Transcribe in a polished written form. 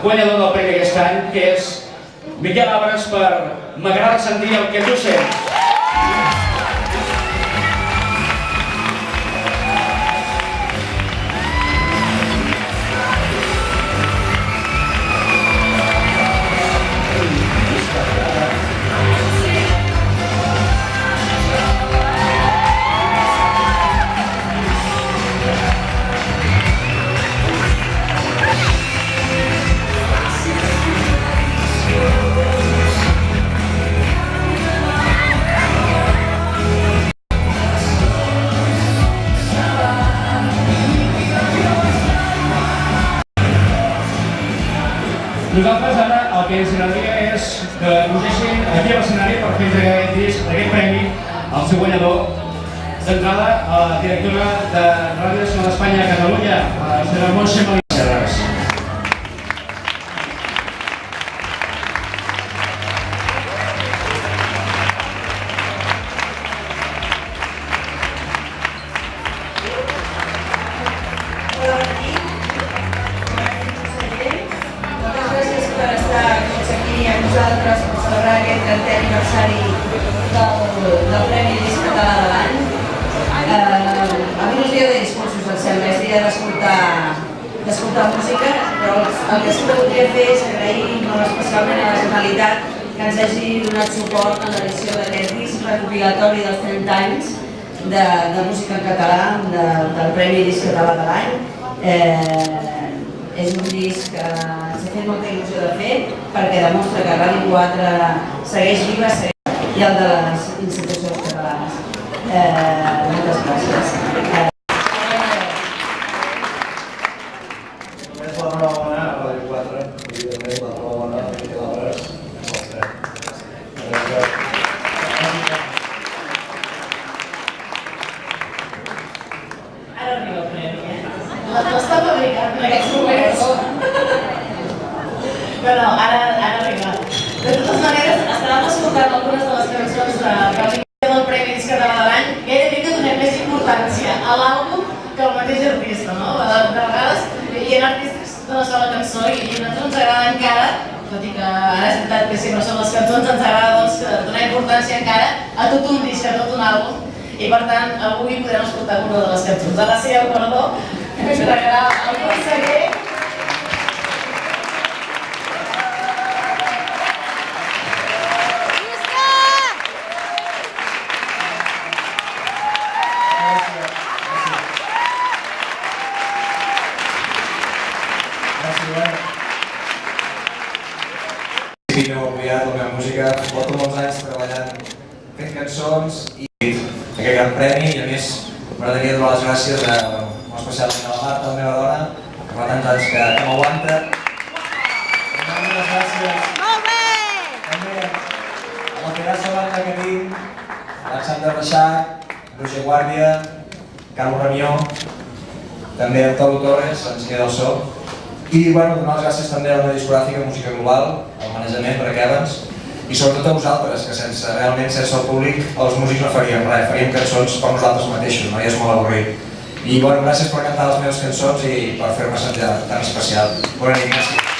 guanyador del premi aquest any, que és Miquel Abres per M'agrada sentir el que tu sents. Nosaltres ara el que ens agradaria és que us deixin aquí a l'escenari per fer entregar aquest disc, aquest premi, al seu guanyador. D'entrada, a la directora de Ràdio Nacional d'Espanya a Catalunya, la senyora Montse Malí-Serres. Nosaltres per celebrar aquest 30è aniversari del Premi Disc Català de l'any. Avui no és dia de discursos, em sembla, és dia d'escoltar música, però el que sí que voldria fer és agrair molt especialment a la Generalitat que ens hagi donat suport en l'edició d'aquest disc recopilatori dels 30 anys de música en català del Premi Disc Català de l'any. És un disc que ens ha fet molta il·lusió de fer perquè demostra que Ràdio 4 segueix viva i el de les institucions catalanes. Moltes gràcies. Només la enhorabona a Ràdio 4, evidentment l'enhorabona a Miquel Abres. Ara arriba el premi, l'està fabricant en aquests moments. No, ara arriba. De totes maneres, estàvem escoltant algunes de les cançons que el Premi Disc Català de l'any. Gairebé que donem més importància a l'àlbum que al mateix artista, no? De vegades hi ha artistes d'una sola cançó i a nosaltres ens agrada encara, tot i que ara és veritat que sempre són les cançons, ens agrada donar importància encara a tot un disc, a tot un àlbum. I per tant, avui podrem escoltar una de les cançons. Ara sí, el perdó, entregarà al conseller. Si no heu oblidat la meva música, porto molts anys treballant fent cançons i aquest gran premi, i a més m'agradaria donar les gràcies molt especialment a la Marta, la meva dona, que fa tants anys que m'aguanta. Moltes gràcies. Molt bé! També a la pedaça banda que tinc, Alexandre Reixac, Roger Guàrdia, Carlos Ramió, també el Tolu Torres, ens queda el so. I bueno, donar les gràcies també a una discogràfica Música Global, al manejament, per Evans, i sobretot a vosaltres, que realment sense el públic els músics no faríem res, faríem cançons per nosaltres mateixos, no? I és molt avorrit. I bueno, gràcies per cantar les meves cançons i per fer-me sentir tan especial. Bona nit, gràcies.